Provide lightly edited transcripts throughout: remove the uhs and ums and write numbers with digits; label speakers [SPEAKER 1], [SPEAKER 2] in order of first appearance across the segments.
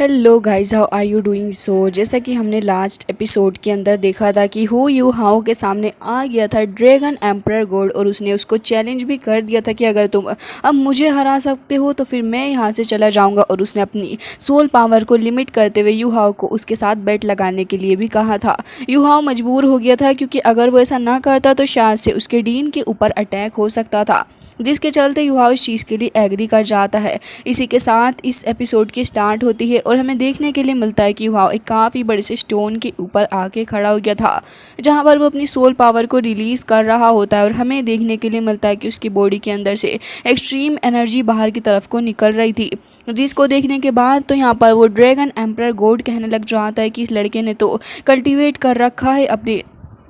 [SPEAKER 1] Hello guys, how are you doing. जैसा कि हमने लास्ट एपिसोड के अंदर देखा था कि हु यू हाउ के सामने आ गया था ड्रैगन एम्परर गोड और उसने उसको चैलेंज भी कर दिया था कि अगर तुम अब मुझे हरा सकते हो तो फिर मैं यहाँ से चला जाऊँगा। और उसने अपनी सोल पावर को लिमिट करते हुए यू हाउ को उसके साथ बेट लगाने के लिए भी कहा था। यू हाउ मजबूर हो गया था क्योंकि अगर वो ऐसा ना करता तो शायद से उसके डीन के ऊपर अटैक हो सकता था, जिसके चलते युवा इस चीज़ के लिए एग्री कर जाता है। इसी के साथ इस एपिसोड की स्टार्ट होती है और हमें देखने के लिए मिलता है कि युवा एक काफ़ी बड़े से स्टोन के ऊपर आके खड़ा हो गया था, जहाँ पर वो अपनी सोल पावर को रिलीज़ कर रहा होता है। और हमें देखने के लिए मिलता है कि उसकी बॉडी के अंदर से एक्सट्रीम एनर्जी बाहर की तरफ को निकल रही थी, जिसको देखने के बाद तो यहाँ पर वो ड्रैगन एम्परर गोड कहने लग जाता है कि इस लड़के ने तो कल्टीवेट कर रखा है अपने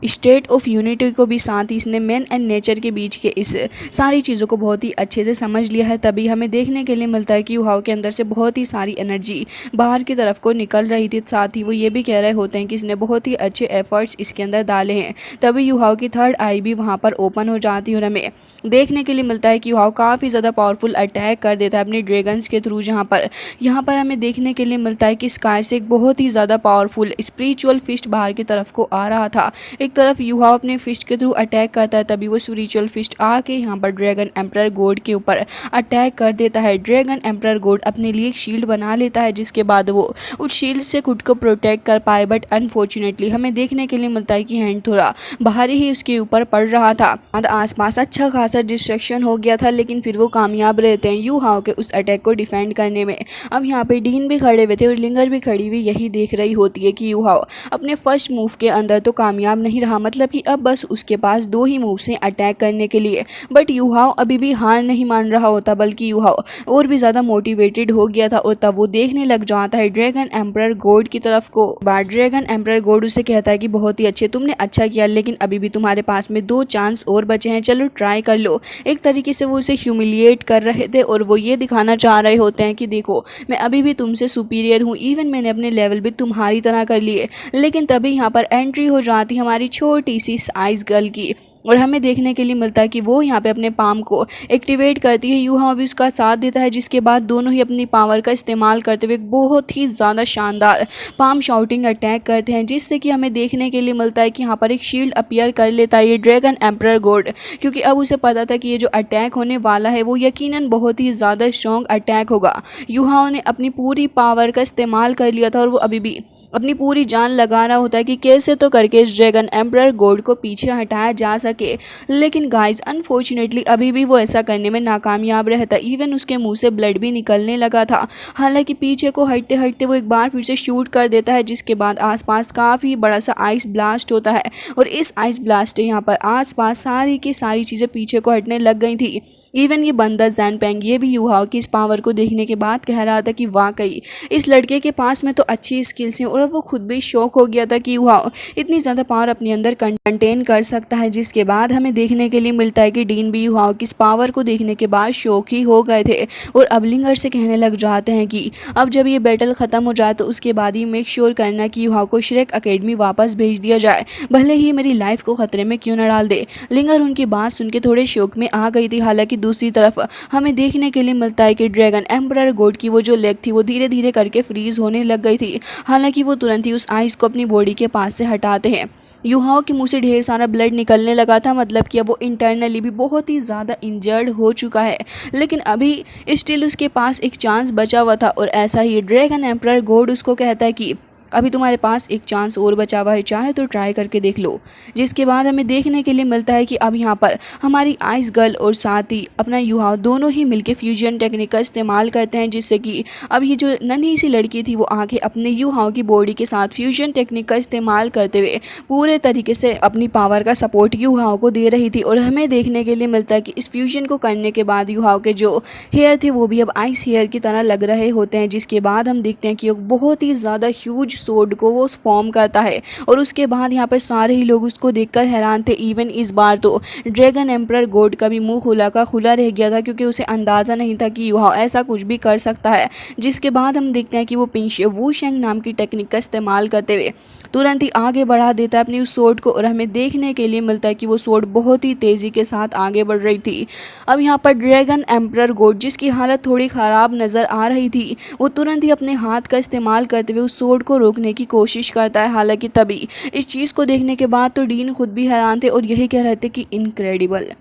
[SPEAKER 1] स्टेट ऑफ यूनिटी को भी, साथ ही इसने मैन एंड नेचर के बीच के इस सारी चीज़ों को बहुत ही अच्छे से समझ लिया है। तभी हमें देखने के लिए मिलता है कि युहाओ के अंदर से बहुत ही सारी एनर्जी बाहर की तरफ को निकल रही थी। साथ ही वो ये भी कह रहे होते हैं कि इसने बहुत ही अच्छे एफर्ट्स इसके अंदर डाले हैं। तभी युहाओ की थर्ड आई भी वहाँ पर ओपन हो जाती है और हमें देखने के लिए मिलता है कि युहाओ काफ़ी ज़्यादा पावरफुल अटैक कर देता है अपने ड्रैगन्स के थ्रू, जहाँ पर यहाँ पर हमें देखने के लिए मिलता है कि स्काई से एक बहुत ही ज़्यादा पावरफुल स्पिरिचुअल फिस्ट बाहर की तरफ को आ रहा था। एक तरफ युहाओ अपने फिस्ट के थ्रू अटैक करता है, तभी वो स्पिरिचुअल फिस्ट आके यहाँ पर ड्रैगन एम्परर गोड के ऊपर अटैक कर देता है। ड्रैगन एम्परर गोड अपने लिए एक शील्ड बना लेता है, जिसके बाद वो उस शील्ड से खुद को प्रोटेक्ट कर पाए। बट अनफॉर्चुनेटली हमें देखने के लिए मिलता है कि हैंड थोड़ा भारी ही उसके ऊपर पड़ रहा था। आसपास अच्छा खासा डिस्ट्रक्शन हो गया था, लेकिन फिर वो कामयाब रहते हैं यू हाउ के उस अटैक को डिफेंड करने में। अब यहाँ पे डीन भी खड़े हुए थे और लिंगर भी खड़ी हुई यही देख रही होती है कि यू हाउ अपने फर्स्ट मूव के अंदर तो कामयाब नहीं रहा, मतलब कि अब बस उसके पास दो ही मूव्स हैं अटैक करने के लिए। बट यू हाउ अभी भी हार नहीं मान रहा होता, बल्कि यू हाउ और भी ज़्यादा मोटिवेटेड हो गया था। और तब वो देखने लग जाता है ड्रैगन एम्परर गोड की तरफ को। ड्रैगन एम्परर गोड उसे कहता है कि बहुत ही अच्छे, तुमने अच्छा किया, लेकिन अभी भी तुम्हारे पास में 2 चांस और बचे हैं, चलो ट्राई कर लो। एक तरीके से वो उसे ह्यूमिलिएट कर रहे थे और वो ये दिखाना चाह रहे होते हैं कि देखो मैं अभी भी तुमसे सुपीरियर हूँ, इवन मैंने अपने लेवल भी तुम्हारी तरह कर लिए। लेकिन तभी यहाँ पर एंट्री हो जाती हमारी छोटी सी आइस गर्ल की, और हमें देखने के लिए मिलता है कि वो यहाँ पे अपने पाम को एक्टिवेट करती है। यूहा भी उसका साथ देता है, जिसके बाद दोनों ही अपनी पावर का इस्तेमाल करते हुए बहुत ही ज़्यादा शानदार पाम शाउटिंग अटैक करते हैं, जिससे कि हमें देखने के लिए मिलता है कि यहाँ पर एक शील्ड अपीयर कर लेता है ये ड्रैगन एम्परर गोड, क्योंकि अब उसे पता था कि ये जो अटैक होने वाला है वो यकीनन बहुत ही ज़्यादा स्ट्रॉन्ग अटैक होगा। यूहाओ ने अपनी पूरी पावर का इस्तेमाल कर लिया था और वो अभी भी अपनी पूरी जान लगा रहा होता है कि कैसे तो करके इस ड्रैगन एम्परर गोड को पीछे हटाया जा सके। लेकिन गाइस अनफॉर्चुनेटली अभी भी वो ऐसा करने में नाकामयाब रहता, इवन उसके मुंह से ब्लड भी निकलने लगा था। हालांकि पीछे को हटते हटते वो एक बार फिर से शूट कर देता है, जिसके बाद आसपास काफ़ी बड़ा सा आइस ब्लास्ट होता है और इस आइस ब्लास्ट से यहाँ पर आसपास सारी की सारी चीज़ें पीछे को हटने लग गई थी। इवन ये बंदा ज़ैनपेंग ये भी यूहाओ की इस पावर को देखने के बाद कह रहा था कि वाकई इस लड़के के पास में तो अच्छी स्किल्स हैं, और वो खुद भी शौक हो गया था कि यूहाओ इतनी ज़्यादा पावर अपने अंदर कंटेन कर सकता है। जिसके बाद हमें देखने के लिए मिलता है कि डीन भी यूहाओ की इस पावर को देखने के बाद शौक ही हो गए थे और अब लिंगर से कहने लग जाते हैं कि अब जब ये बैटल ख़त्म हो जाए तो उसके बाद ही मेक श्योर करना कि यूहाओ को श्रेक अकेडमी वापस भेज दिया जाए, भले ही मेरी लाइफ को ख़तरे में क्यों न डाल दे। लिंगर उनकी बात सुन के थोड़े शौक में आ गई थी। हालांकि दूसरी तरफ हमें देखने के लिए मिलता है कि ड्रैगन एम्परर गोड की वो जो लेग थी वो धीरे धीरे करके फ्रीज होने लग गई थी। हालांकि वो तुरंत ही उस आइस को अपनी बॉडी के पास से हटाते हैं। यूहाओ के मुंह से ढेर सारा ब्लड निकलने लगा था, मतलब कि अब वो इंटरनली भी बहुत ही ज़्यादा इंजर्ड हो चुका है, लेकिन अभी स्टिल उसके पास एक चांस बचा हुआ था। और ऐसा ही ड्रैगन एम्परर गोड उसको कहता है कि अभी तुम्हारे पास एक चांस और बचा हुआ है, चाहे तो ट्राई करके देख लो। जिसके बाद हमें देखने के लिए मिलता है कि अब यहाँ पर हमारी आइस गर्ल और साथ ही अपना यूहाओ दोनों ही मिलके फ्यूजन टेक्निक का इस्तेमाल करते हैं, जिससे कि अब ये जो नन्ही सी लड़की थी वो आके अपने यूहाओ की बॉडी के साथ फ्यूजन टेक्निक का इस्तेमाल करते हुए पूरे तरीके से अपनी पावर का सपोर्ट यूहाओ को दे रही थी। और हमें देखने के लिए मिलता है कि इस फ्यूजन को करने के बाद यूहाओ के जो हेयर थे वो भी अब आइस हेयर की तरह लग रहे होते हैं। जिसके बाद हम देखते हैं कि बहुत ही ज़्यादा ह्यूज सोड को वो फॉर्म करता है और उसके बाद यहाँ पर सारे ही लोग उसको देखकर हैरान थे। इवन इस बार तो ड्रैगन एम्परर गोड का भी मुंह खुला का खुला रह गया था, क्योंकि उसे अंदाज़ा नहीं था कि युहाओ ऐसा कुछ भी कर सकता है। जिसके बाद हम देखते हैं कि वो पिंश वू शेंग नाम की टेक्निक का इस्तेमाल करते हुए तुरंत ही आगे बढ़ा देता है अपनी उस सोर्ड को और हमें देखने के लिए मिलता है कि वो सोर्ड बहुत ही तेज़ी के साथ आगे बढ़ रही थी। अब यहाँ पर ड्रैगन एम्परर गोड, जिसकी हालत थोड़ी ख़राब नज़र आ रही थी, वो तुरंत ही अपने हाथ का इस्तेमाल करते हुए उस सोर्ड को रोकने की कोशिश करता है। हालांकि तभी इस चीज़ को देखने के बाद तो डीन खुद भी हैरान थे और यही कह रहे थे कि इनक्रेडिबल।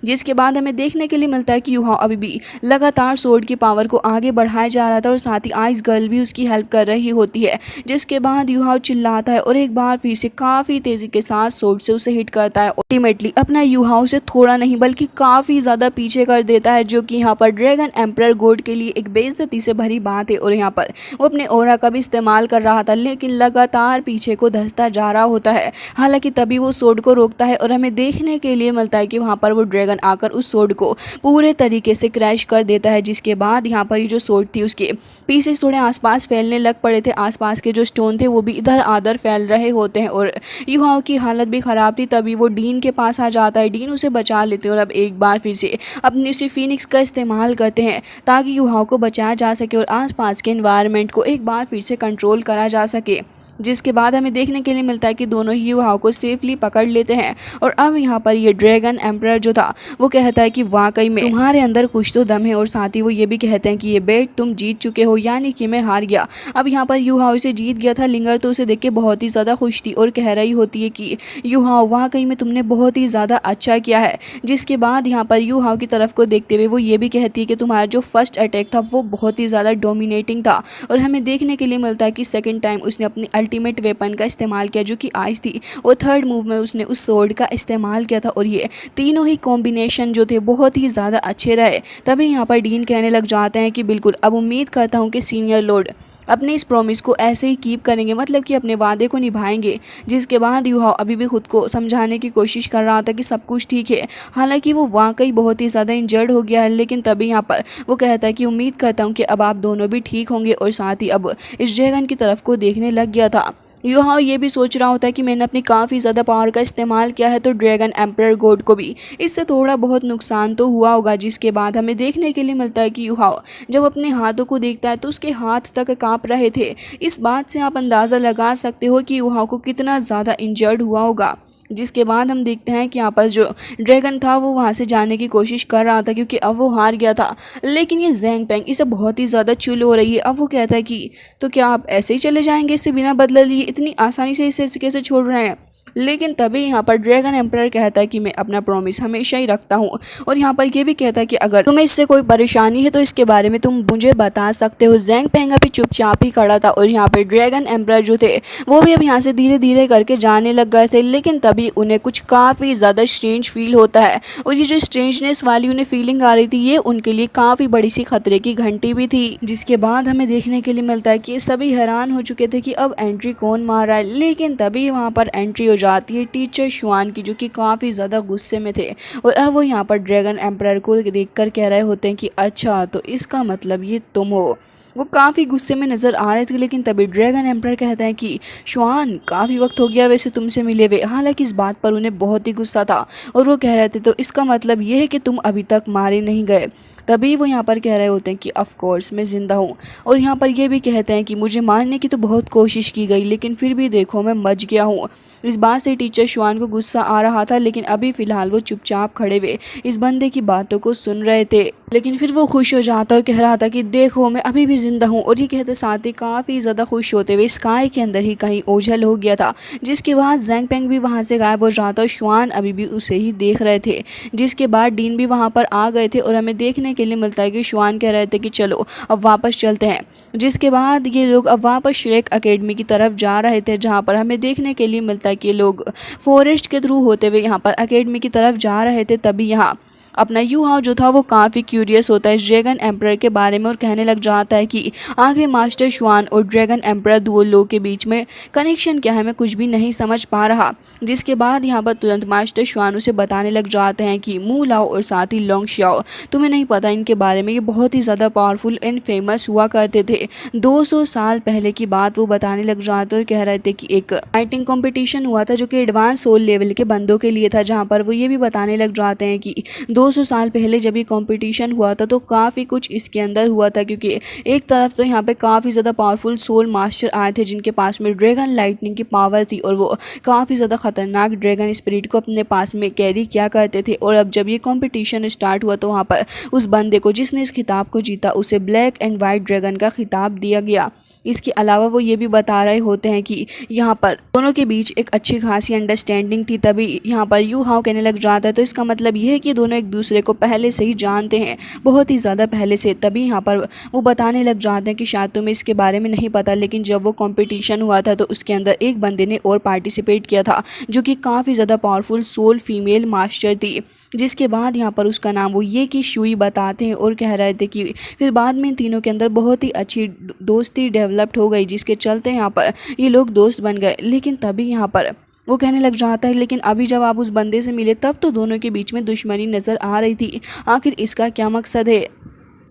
[SPEAKER 1] जिसके बाद हमें देखने के लिए मिलता है कि यूहाओ अभी भी लगातार सोर्ड की पावर को आगे बढ़ाया जा रहा था और साथ ही आइस गर्ल भी उसकी हेल्प कर रही होती है। जिसके बाद यूहाओ चिल्लाता है और एक बार फिर से काफ़ी तेज़ी के साथ सोर्ड से उसे हिट करता है। अल्टीमेटली अपना यूहाओ से थोड़ा नहीं बल्कि काफ़ी ज़्यादा पीछे कर देता है, जो कि यहाँ पर ड्रैगन एम्परर गोड के लिए एक बेइज्जती से भरी बात है। और यहाँ पर वो अपने ऑरा का भी इस्तेमाल कर रहा था, लेकिन लगातार पीछे को धंसता जा रहा होता है। हालांकि तभी वो सोर्ड को रोकता है और हमें देखने के लिए मिलता है कि वहाँ पर वो ड्रैगन आकर उस सोर्ड को पूरे तरीके से क्रैश कर देता है। जिसके बाद यहाँ पर ये जो सोर्ड थी उसके पीसेस थोड़े आसपास फैलने लग पड़े थे। आसपास के जो स्टोन थे वो भी इधर आधर फैल रहे होते हैं और यूहाओ की हालत भी ख़राब थी। तभी वो डीन के पास आ जाता है, डीन उसे बचा लेते हैं और अब एक बार फिर से अपनी उसी फीनिक्स का इस्तेमाल करते हैं ताकि यूहाओ को बचाया जा सके और आसपास के एनवायरनमेंट को एक बार फिर से कंट्रोल करा जा सके। जिसके बाद हमें देखने के लिए मिलता है कि दोनों ही यूहाओ को सेफली पकड़ लेते हैं। और अब यहाँ पर ये ड्रैगन एम्परर जो था वो कहता है कि वाकई में तुम्हारे अंदर कुछ तो दम है, और साथ ही वो ये भी कहते हैं कि ये बेट तुम जीत चुके हो, यानी कि मैं हार गया। अब यहाँ पर यूहाओ से जीत गया था। लिंगर तो उसे देख के बहुत ही ज़्यादा खुश थी और कह रही होती है कि यूहाओ वाकई में तुमने बहुत ही ज़्यादा अच्छा किया है। जिसके बाद यहाँ पर यूहाओ की तरफ को देखते हुए वो ये भी कहती है कि तुम्हारा जो फर्स्ट अटैक था वो बहुत ही ज़्यादा डोमिनेटिंग था। और हमें देखने के लिए मिलता है कि सेकेंड टाइम उसने अपनी अल्टीमेट वेपन का इस्तेमाल किया जो कि आइस थी, और थर्ड मूव में उसने उस सोर्ड का इस्तेमाल किया था। और ये तीनों ही कॉम्बिनेशन जो थे बहुत ही ज़्यादा अच्छे रहे। तभी यहाँ पर डीन कहने लग जाते हैं कि बिल्कुल, अब उम्मीद करता हूँ कि सीनियर लॉर्ड अपने इस प्रॉमिस को ऐसे ही कीप करेंगे, मतलब कि अपने वादे को निभाएंगे। जिसके बाद यूहाओ अभी भी खुद को समझाने की कोशिश कर रहा था कि सब कुछ ठीक है। हालांकि वो वाकई बहुत ही ज़्यादा इंजर्ड हो गया है, लेकिन तभी यहाँ पर वो कहता है कि उम्मीद करता हूँ कि अब आप दोनों भी ठीक होंगे। और साथ ही अब इस ड्रैगन की तरफ को देखने लग गया था। यूहाओ ये भी सोच रहा होता है कि मैंने अपनी काफ़ी ज़्यादा पावर का इस्तेमाल किया है, तो ड्रैगन एम्परर गोड को भी इससे थोड़ा बहुत नुकसान तो हुआ होगा। जिसके बाद हमें देखने के लिए मिलता है कि यूहाओ जब अपने हाथों को देखता है तो उसके हाथ तक काँप रहे थे। इस बात से आप अंदाज़ा लगा सकते हो कि यूहाओ को कितना ज़्यादा इंजर्ड हुआ होगा। जिसके बाद हम देखते हैं कि यहाँ पर जो ड्रैगन था वो वहाँ से जाने की कोशिश कर रहा था, क्योंकि अब वो हार गया था। लेकिन ये ज़ैंग पेंग इसे बहुत ही ज़्यादा चुल हो रही है। अब वो कहता है कि तो क्या आप ऐसे ही चले जाएंगे इससे बिना बदले लिए? इतनी आसानी से इसे कैसे छोड़ रहे हैं? लेकिन तभी यहाँ पर ड्रैगन एम्परर कहता है कि मैं अपना प्रॉमिस हमेशा ही रखता हूँ। और यहाँ पर ये भी कहता है कि अगर तुम्हें इससे कोई परेशानी है तो इसके बारे में तुम मुझे बता सकते हो। ज़ैंग पेंग अभी चुपचाप ही खड़ा था और यहाँ पे ड्रैगन एम्परर जो थे वो भी अब यहाँ से धीरे धीरे करके जाने लग गए थे। लेकिन तभी उन्हें कुछ काफ़ी ज़्यादा स्ट्रेंज फील होता है, और ये जो स्ट्रेंजनेस वाली उन्हें फीलिंग आ रही थी ये उनके लिए काफ़ी बड़ी सी खतरे की घंटी भी थी। जिसके बाद हमें देखने के लिए मिलता है कि सभी हैरान हो चुके थे कि अब एंट्री कौन मार रहा है। लेकिन तभी वहाँ पर एंट्री हो जाती है टीचर शुआन की, जो कि काफ़ी ज़्यादा गुस्से में थे। और अब वो यहाँ पर ड्रैगन एम्परर को देखकर कह रहे होते हैं कि अच्छा, तो इसका मतलब ये तुम हो। वो काफ़ी गुस्से में नज़र आ रहे थे। लेकिन तभी ड्रैगन एम्परर कहता है कि शुआन, काफ़ी वक्त हो गया वैसे तुमसे मिले हुए। हालांकि इस बात पर उन्हें बहुत ही गुस्सा था और वो कह रहे थे तो इसका मतलब ये है कि तुम अभी तक मारे नहीं गए। तभी वो यहाँ पर कह रहे होते हैं कि ऑफ कोर्स मैं ज़िंदा हूँ। और यहाँ पर ये भी कहते हैं कि मुझे मारने की तो बहुत कोशिश की गई, लेकिन फिर भी देखो मैं मच गया हूँ। इस बात से टीचर शुआन को गुस्सा आ रहा था, लेकिन अभी फ़िलहाल वो चुपचाप खड़े हुए इस बंदे की बातों को सुन रहे थे। लेकिन फिर वो खुश हो जाता और कह रहा था कि देखो मैं अभी भी ज़िंदा हूँ। और ये कहते साथ ही काफ़ी ज़्यादा खुश होते हुए स्काई के अंदर ही कहीं ओझल हो गया था। जिसके बाद ज़ैंग पेंग भी वहाँ से गायब हो जाता और शुआन अभी भी उसे ही देख रहे थे। जिसके बाद डीन भी वहाँ पर आ गए थे और हमें देखने के लिए मिलता है कि शुआन कह रहे थे कि चलो अब वापस चलते हैं। जिसके बाद ये लोग अब वापस श्रेक एकेडमी की तरफ जा रहे थे, जहाँ पर हमें देखने के लिए मिलता है कि लोग फॉरेस्ट के थ्रू होते हुए यहाँ पर एकेडमी की तरफ जा रहे थे। तभी यहाँ अपना यूहाओ जो था वो काफ़ी क्यूरियस होता है ड्रैगन एम्परर के बारे में और कहने लग जाता है कि आगे मास्टर शुआन और ड्रैगन एम्परर दो लोग के बीच में कनेक्शन क्या है, मैं कुछ भी नहीं समझ पा रहा। जिसके बाद यहाँ पर तुरंत मास्टर शुआन उसे बताने लग जाते हैं कि मू लाओ और साथ ही लॉन्ग शाओ, तुम्हें नहीं पता इनके बारे में, ये बहुत ही ज़्यादा पावरफुल एंड फेमस हुआ करते थे। 200 साल पहले की बात वो बताने लग जाते और कह रहे थे कि एक फाइटिंग कॉम्पिटिशन हुआ था जो कि एडवांस सोल लेवल के बंदों के लिए था, जहाँ पर वो ये भी बताने लग जाते हैं कि 200 साल पहले जब ये कंपटीशन हुआ था तो काफ़ी कुछ इसके अंदर हुआ था, क्योंकि एक तरफ तो यहाँ पे काफ़ी ज़्यादा पावरफुल सोल मास्टर आए थे जिनके पास में ड्रैगन लाइटनिंग की पावर थी और वो काफ़ी ज़्यादा खतरनाक ड्रैगन स्पिरिट को अपने पास में कैरी किया करते थे। और अब जब ये कंपटीशन स्टार्ट हुआ तो वहाँ पर उस बंदे को जिसने इस खिताब को जीता उसे ब्लैक एंड वाइट ड्रैगन का खिताब दिया गया। इसके अलावा वो ये भी बता रहे होते हैं कि यहाँ पर दोनों के बीच एक अच्छी खासी अंडरस्टैंडिंग थी, तभी यहाँ पर यू हाउ कहने लग जाता है। तो इसका मतलब ये है कि दोनों एक दूसरे को पहले से ही जानते हैं, बहुत ही ज़्यादा पहले से। तभी यहाँ पर वो बताने लग जाते हैं कि शायद तुम्हें इसके बारे में नहीं पता, लेकिन जब वो कंपटीशन हुआ था तो उसके अंदर एक बंदे ने और पार्टिसिपेट किया था जो कि काफ़ी ज़्यादा पावरफुल सोल फीमेल मास्टर थी। जिसके बाद यहाँ पर उसका नाम वो ये कि शुई बताते हैं और कह रहे थे कि फिर बाद में इन तीनों के अंदर बहुत ही अच्छी दोस्ती डेवलप्ड हो गई, जिसके चलते यहाँ पर ये लोग दोस्त बन गए। लेकिन तभी यहाँ पर वो कहने लग जाता है, लेकिन अभी जब आप उस बंदे से मिले तब तो दोनों के बीच में दुश्मनी नज़र आ रही थी, आखिर इसका क्या मकसद है।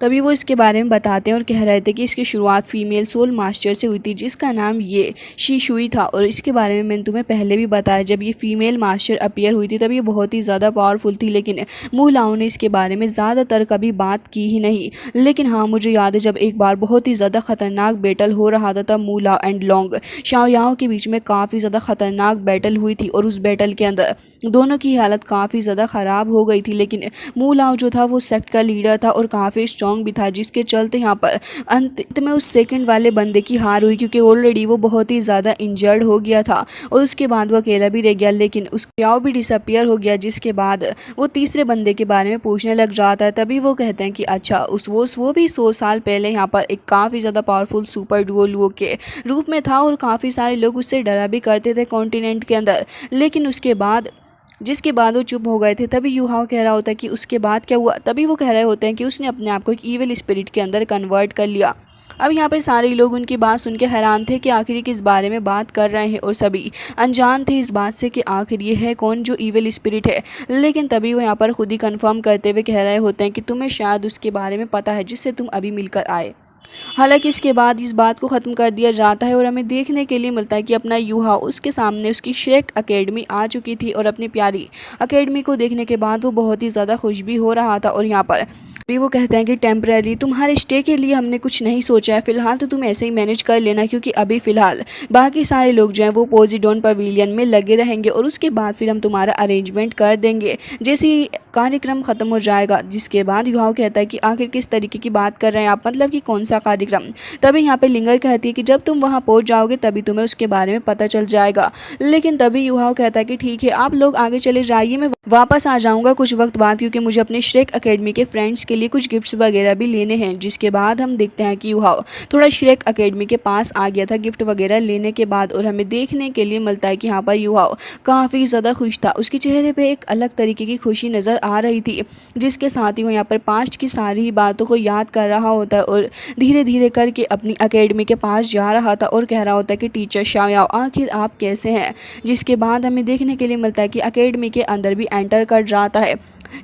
[SPEAKER 1] तभी वो इसके बारे में बताते हैं और कह रहे थे कि इसकी शुरुआत फीमेल सोल मास्टर से हुई थी जिसका नाम ये शीशुई था। और इसके बारे में मैंने तुम्हें पहले भी बताया, जब ये फीमेल मास्टर अपीयर हुई थी तब ये बहुत ही ज़्यादा पावरफुल थी, लेकिन मूलाओं ने इसके बारे में ज़्यादातर कभी बात की ही नहीं। लेकिन हाँ, मुझे याद है जब एक बार बहुत ही ज़्यादा ख़तरनाक बैटल हो रहा था तब मूला एंड लॉन्ग शाओयाओ के बीच में काफ़ी ज़्यादा ख़तरनाक बैटल हुई थी और उस बैटल के अंदर दोनों की हालत काफ़ी ज़्यादा ख़राब हो गई थी। लेकिन मूलाओ जो था वो सेक्ट का लीडर था और काफ़ी स्ट्रॉन्ग भी था, जिसके चलते यहाँ पर अंत में उस सेकंड वाले बंदे की हार हुई, क्योंकि ऑलरेडी वो बहुत ही ज़्यादा इंजर्ड हो गया था और उसके बाद वो अकेला भी रह गया। लेकिन उसका याओ भी डिसअपियर हो गया, जिसके बाद वो तीसरे बंदे के बारे में पूछने लग जाता है। तभी वो कहते हैं कि अच्छा वो भी 100 साल पहले यहाँ पर एक काफ़ी ज़्यादा पावरफुल सुपर डुओ लुओ के रूप में था और काफ़ी सारे लोग उससे डरा भी करते थे कॉन्टिनेंट के अंदर। लेकिन उसके बाद जिसके बाद वो चुप हो गए थे। तभी यू हाओ कह रहा होता है कि उसके बाद क्या हुआ। तभी वो कह रहे होते हैं कि उसने अपने आप को एक ईविल स्पिरिट के अंदर कन्वर्ट कर लिया। अब यहाँ पे सारे लोग उनकी बात सुन के हैरान थे कि आखिर किस बारे में बात कर रहे हैं और सभी अनजान थे इस बात से कि आखिर ये है कौन जो ईविल स्पिरिट है। लेकिन तभी वो यहाँ पर खुद ही कंफर्म करते हुए कह रहे होते हैं कि तुम्हें शायद उसके बारे में पता है जिससे तुम अभी मिलकर आए। हालांकि इसके बाद इस बात को ख़त्म कर दिया जाता है और हमें देखने के लिए मिलता है कि अपना यू हाओ उसके सामने उसकी श्रेक एकेडमी आ चुकी थी और अपनी प्यारी एकेडमी को देखने के बाद वो बहुत ही ज़्यादा खुश भी हो रहा था। और यहाँ पर भी वो कहते हैं कि टेम्परेरी तुम्हारे स्टे के लिए हमने कुछ नहीं सोचा है, फ़िलहाल तो तुम ऐसे ही मैनेज कर लेना, क्योंकि अभी फ़िलहाल बाकी सारे लोग जो हैं वो पोजीडोन पवेलियन में लगे रहेंगे और उसके बाद फिर हम तुम्हारा अरेंजमेंट कर देंगे जैसे ही कार्यक्रम ख़त्म हो जाएगा। जिसके बाद यू हाओ कहता है कि आखिर किस तरीके की बात कर रहे हैं आप, मतलब कि कौन सा कार्यक्रम। तभी यहाँ पे लिंगर कहती है कि जब तुम वहाँ पहुँच जाओगे तभी तुम्हें उसके बारे में पता चल जाएगा। लेकिन तभी यू हाओ कहता है कि ठीक है आप लोग आगे चले जाइए, मैं वापस आ जाऊँगा कुछ वक्त बाद, क्योंकि मुझे अपने श्रेक एकेडमी के फ्रेंड्स के लिए कुछ गिफ्ट्स वगैरह भी लेने हैं। जिसके बाद हम देखते हैं कि यू हाओ थोड़ा श्रेक एकेडमी के पास आ गया था गिफ्ट वगैरह लेने के बाद, और हमें देखने के लिए मिलता है कि यहाँ पर यू हाओ काफ़ी ज़्यादा खुश था। उसके चेहरे पे एक अलग तरीके की खुशी नज़र आ रही थी, जिसके साथ ही वो यहाँ पर पास्ट की सारी ही बातों को याद कर रहा होता है और धीरे धीरे करके अपनी एकेडमी के पास जा रहा था और कह रहा होता है कि टीचर शाओयाओ आखिर आप कैसे हैं। जिसके बाद हमें देखने के लिए मिलता है कि एकेडमी के अंदर भी एंटर कर जाता है।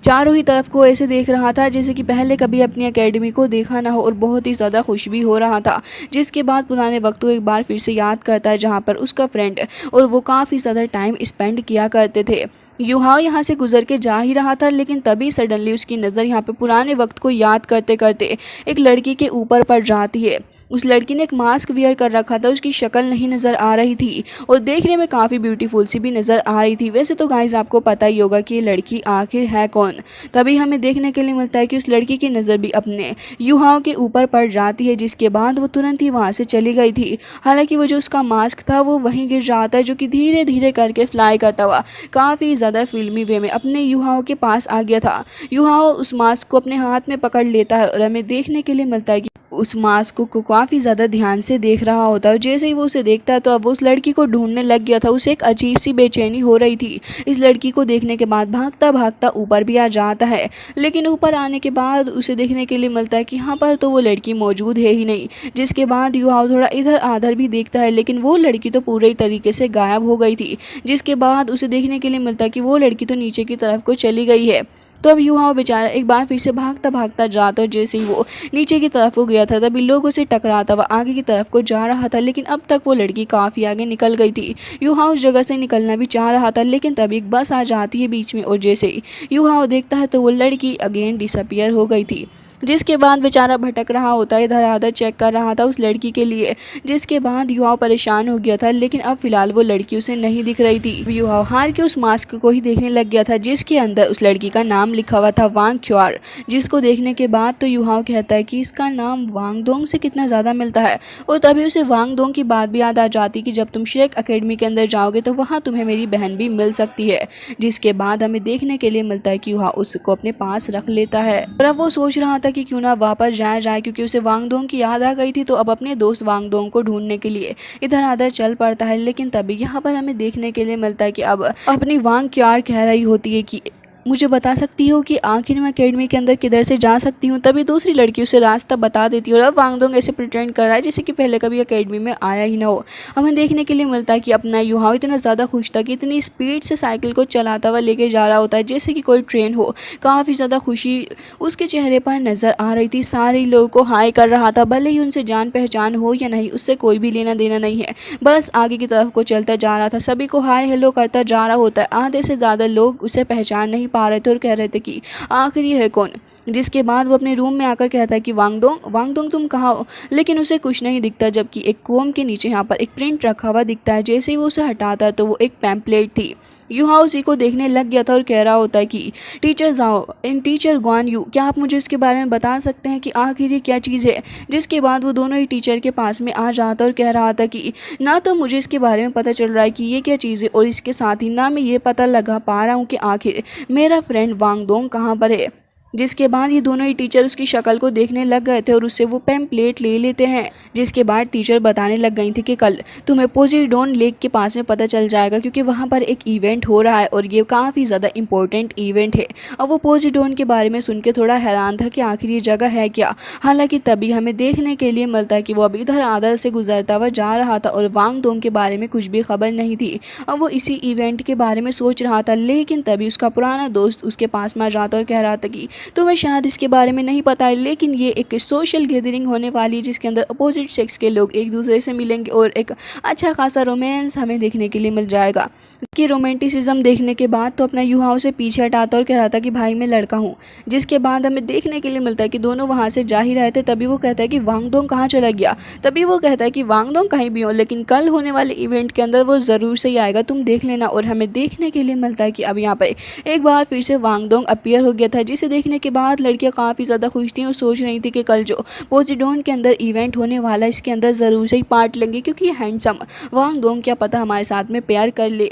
[SPEAKER 1] चारों ही तरफ को ऐसे देख रहा था जैसे कि पहले कभी अपनी एकेडमी को देखा ना हो और बहुत ही ज़्यादा खुश भी हो रहा था। जिसके बाद पुराने वक्त को एक बार फिर से याद करता है जहाँ पर उसका फ्रेंड और वो काफ़ी ज़्यादा टाइम स्पेंड किया करते थे। यू हाओ यहाँ से गुजर के जा ही रहा था, लेकिन तभी सडनली उसकी नज़र यहाँ पे पुराने वक्त को याद करते करते एक लड़की के ऊपर पड़ जाती है। उस लड़की ने एक मास्क वियर कर रखा था, उसकी शक्ल नहीं नज़र आ रही थी और देखने में काफ़ी ब्यूटीफुल सी भी नज़र आ रही थी। वैसे तो गाइस आपको पता ही होगा कि ये लड़की आखिर है कौन। तभी हमें देखने के लिए मिलता है कि उस लड़की की नज़र भी अपने यू हाओ के ऊपर पड़ जाती है, जिसके बाद वो तुरंत ही वहाँ से चली गई थी। हालांकि वो जो उसका मास्क था वो वहीं गिर जाता है, जो कि धीरे धीरे करके फ्लाई करता हुआ काफ़ी ज़्यादा फिल्मी वे में अपने यू हाओ के पास आ गया था। यू हाओ उस मास्क को अपने हाथ में पकड़ लेता है और हमें देखने के लिए मिलता है कि उस मास्क को काफ़ी ज़्यादा ध्यान से देख रहा होता है। जैसे ही वो उसे देखता है तो अब वो उस लड़की को ढूंढने लग गया था। उसे एक अजीब सी बेचैनी हो रही थी इस लड़की को देखने के बाद। भागता भागता ऊपर भी आ जाता है, लेकिन ऊपर आने के बाद उसे देखने के लिए मिलता है कि यहाँ पर तो वो लड़की मौजूद है ही नहीं। जिसके बाद यू हाओ थोड़ा इधर आधर भी देखता है, लेकिन वो लड़की तो पूरे तरीके से गायब हो गई थी। जिसके बाद उसे देखने के लिए मिलता है कि वो लड़की तो नीचे की तरफ को चली गई है। तो अब युहाओ बेचारा एक बार फिर से भागता भागता जाता, और जैसे ही वो नीचे की तरफ को गया था तभी लोगों से टकराता हुआ आगे की तरफ को जा रहा था, लेकिन अब तक वो लड़की काफ़ी आगे निकल गई थी। युहाओ उस जगह से निकलना भी चाह रहा था, लेकिन तभी एक बस आ जाती है बीच में, और जैसे ही युहाओ देखता है तो वो लड़की अगेन डिसअपियर हो गई थी। जिसके बाद बेचारा भटक रहा होता है, इधर उधर चेक कर रहा था उस लड़की के लिए। जिसके बाद युवाओं परेशान हो गया था, लेकिन अब फिलहाल वो लड़की उसे नहीं दिख रही थी। युवाओं हार के उस मास्क को ही देखने लग गया था, जिसके अंदर उस लड़की का नाम लिखा हुआ था वांग क्योर। जिसको देखने के बाद तो युवाओं कहता है कि इसका नाम वांग दोंग से कितना ज़्यादा मिलता है, और तभी उसे वांग दोंग की बात भी याद आ जाती कि जब तुम श्रेक अकेडमी के अंदर जाओगे तो वहाँ तुम्हें मेरी बहन भी मिल सकती है। जिसके बाद हमें देखने के लिए मिलता है कि युवा उसको अपने पास रख लेता है, और अब वो सोच रहा था कि क्यों ना वापस जाया जाए, क्योंकि उसे वांगडोंग की याद आ गई थी। तो अब अपने दोस्त वांगडोंग को ढूंढने के लिए इधर उधर चल पड़ता है, लेकिन तभी यहाँ पर हमें देखने के लिए मिलता है कि अब अपनी वांग क्यार कह रही होती है कि मुझे बता सकती हो कि आखिर मैं अकेडमी के अंदर किधर से जा सकती हूँ। तभी दूसरी लड़की उसे रास्ता बता देती है, और अब वांगडोंग ऐसे प्रिटेंड कर रहा है जैसे कि पहले कभी अकेडमी में आया ही ना हो। हमें देखने के लिए मिलता है कि अपना युहाओ इतना ज़्यादा खुश था कि इतनी स्पीड से साइकिल को चलाता हुआ लेके जा रहा होता है जैसे कि कोई ट्रेन हो। काफ़ी ज़्यादा खुशी उसके चेहरे पर नज़र आ रही थी, सारे लोगों को हाय कर रहा था, भले ही उनसे जान पहचान हो या नहीं उससे कोई भी लेना देना नहीं है, बस आगे की तरफ को चलता जा रहा था। सभी को हाय हेलो करता जा रहा होता है। आधे से ज़्यादा लोग उसे पहचान नहीं पा रहे थे और कह रहे थे कि आखिर ये है कौन। जिसके बाद वो अपने रूम में आकर कहता है कि वांगडोंग तुम कहाँ हो, लेकिन उसे कुछ नहीं दिखता, जबकि एक कोम के नीचे यहाँ पर एक प्रिंट रखा हुआ दिखता है। जैसे ही वो उसे हटाता है तो वो एक पैम्पलेट थी। युहाओ उसी को देखने लग गया था और कह रहा होता है कि टीचर जाओ इन टीचर गुआन यू, क्या आप मुझे इसके बारे में बता सकते हैं कि आखिर ये क्या चीज़ है। जिसके बाद वो दोनों ही टीचर के पास में आ जाता और कह रहा था कि ना तो मुझे इसके बारे में पता चल रहा है कि ये क्या चीज़ है, और इसके साथ ही ना मैं ये पता लगा पा रहा हूँ कि आखिर मेरा फ्रेंड वांगडोंग कहाँ पर है। जिसके बाद ये दोनों ही टीचर उसकी शक्ल को देखने लग गए थे और उससे वो पैम्पलेट ले लेते हैं। जिसके बाद टीचर बताने लग गई थी कि कल तुम्हें पोजीडोन लेक के पास में पता चल जाएगा, क्योंकि वहाँ पर एक इवेंट हो रहा है और ये काफ़ी ज़्यादा इंपॉर्टेंट इवेंट है। अब वो पोजीडोन के बारे में सुन के थोड़ा हैरान था कि आखिर ये जगह है क्या। हालांकि तभी हमें देखने के लिए मिलता है कि वो अब इधर आदर से गुजरता हुआ जा रहा था और वांगडोंग के बारे में कुछ भी खबर नहीं थी। अब वो इसी इवेंट के बारे में सोच रहा था, लेकिन तभी उसका पुराना दोस्त उसके पास में आ जाता और कह रहा था कि तुम्हें शायद इसके बारे में नहीं पता है, लेकिन ये एक सोशल गैदरिंग होने वाली है जिसके अंदर अपोजिट सेक्स के लोग एक दूसरे से मिलेंगे और एक अच्छा खासा रोमांस हमें देखने के लिए मिल जाएगा। कि रोमांटिसिज्म देखने के बाद तो अपना युहाओं से पीछे हटाता और कह रहा था कि भाई मैं लड़का हूँ। जिसके बाद हमें देखने के लिए मिलता है कि दोनों वहाँ से जा ही रहे थे। तभी वो कहता है कि वांगडोंग कहाँ चला गया। तभी वो कहता है कि वांगडोंग कहीं भी हो, लेकिन कल होने वाले इवेंट के अंदर वो ज़रूर से ही आएगा, तुम देख लेना। और हमें देखने के लिए मिलता है कि अब यहाँ पर एक बार फिर से वांगडोंग अपीयर हो गया था, जिसे देखने के बाद लड़कियां काफ़ी ज़्यादा खुश थी और सोच रही थी कि कल जो पोजीडोन के अंदर इवेंट होने वाला है इसके अंदर ज़रूर से ही पार्ट लेंगे, क्योंकि ये हैंडसम वांगडोंग क्या पता हमारे साथ में प्यार कर ले।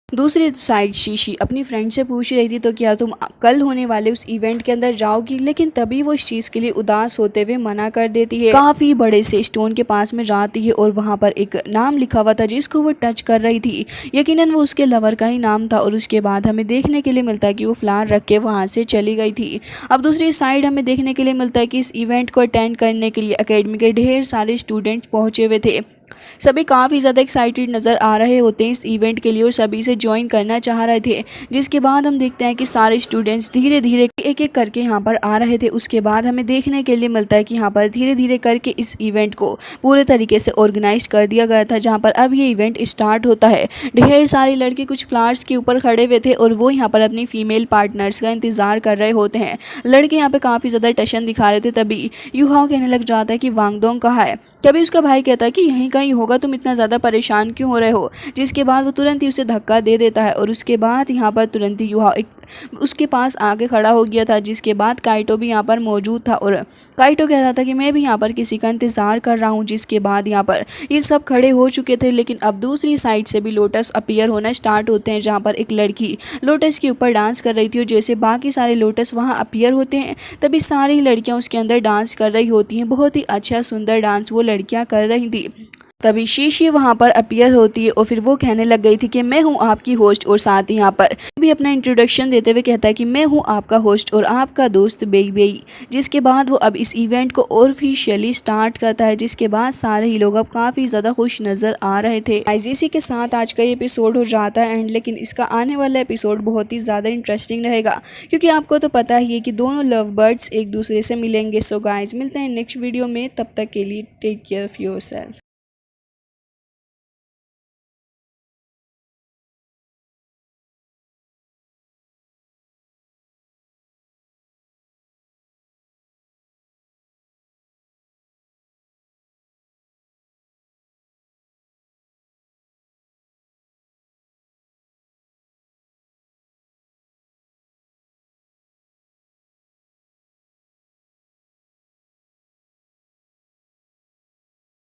[SPEAKER 1] दूसरी साइड शीशी अपनी फ्रेंड से पूछ रही थी तो क्या तुम कल होने वाले उस इवेंट के अंदर जाओगी, लेकिन तभी वो इस चीज़ के लिए उदास होते हुए मना कर देती है। काफ़ी बड़े से स्टोन के पास में जाती है और वहाँ पर एक नाम लिखा हुआ था जिसको वो टच कर रही थी। यकीनन वो उसके लवर का ही नाम था। और उसके बाद हमें देखने के लिए मिलता है कि वो फ्लावर रख के वहाँ से चली गई थी। अब दूसरी साइड हमें देखने के लिए मिलता है कि इस इवेंट को अटेंड करने के लिए अकेडमी के ढेर सारे स्टूडेंट्स पहुँचे हुए थे। सभी काफ़ी ज़्यादा एक्साइटेड नज़र आ रहे होते हैं इस इवेंट के लिए और सभी से ज्वाइन करना चाह रहे थे। जिसके बाद हम देखते हैं कि सारे स्टूडेंट्स धीरे धीरे एक एक करके यहाँ पर आ रहे थे। उसके बाद हमें देखने के लिए मिलता है कि यहाँ पर धीरे धीरे करके इस इवेंट को पूरे तरीके से ऑर्गेनाइज कर दिया गया था, जहाँ पर अब ये इवेंट स्टार्ट होता है। ढेर सारे लड़के कुछ फ्लावर्स के ऊपर खड़े हुए थे और वो यहाँ पर अपनी फीमेल पार्टनर्स का इंतज़ार कर रहे होते हैं। लड़के यहाँ पर काफ़ी ज़्यादा टशन दिखा रहे थे। तभी युहाओ कहने लग जाता है कि वांगडोंग कहाँ है। तभी उसका भाई कहता है कि यहीं कहीं होगा, तुम इतना ज़्यादा परेशान क्यों हो रहे हो। जिसके बाद वो तुरंत ही उसे धक्का दे देता है और उसके बाद यहाँ पर तुरंत ही युहाओ उसके पास आके खड़ा हो गया था। जिसके बाद काइटो भी यहाँ पर मौजूद था और काइटो कह रहा था कि मैं भी यहाँ पर किसी का इंतज़ार कर रहा हूँ। जिसके बाद यहाँ पर ये सब खड़े हो चुके थे, लेकिन अब दूसरी साइड से भी लोटस अपीयर होना स्टार्ट होते हैं, जहाँ पर एक लड़की लोटस के ऊपर डांस कर रही थी। और जैसे बाकी सारे लोटस वहाँ अपीयर होते हैं तभी सारी लड़कियाँ उसके अंदर डांस कर रही होती हैं। बहुत ही अच्छा सुंदर डांस वो लड़कियाँ कर रही थी। तभी शीशी वहाँ पर अपीयर होती है और फिर वो कहने लग गई थी कि मैं हूँ आपकी होस्ट, और साथ ही यहाँ पर भी अपना इंट्रोडक्शन देते हुए कहता है कि मैं हूँ आपका होस्ट और आपका दोस्त बेबी। जिसके बाद वो अब इस इवेंट को ऑफिशियली स्टार्ट करता है, जिसके बाद सारे ही लोग अब काफ़ी ज़्यादा खुश नज़र आ रहे थे। इसी के साथ आज का ये एपिसोड हो जाता है एंड, लेकिन इसका आने वाला एपिसोड बहुत ही ज़्यादा इंटरेस्टिंग रहेगा, क्योंकि आपको तो पता ही है कि दोनों लव बर्ड्स एक दूसरे से मिलेंगे। सो गाइज, मिलते हैं नेक्स्ट वीडियो में, तब तक के लिए टेक केयर ऑफ़ योरसेल्फ।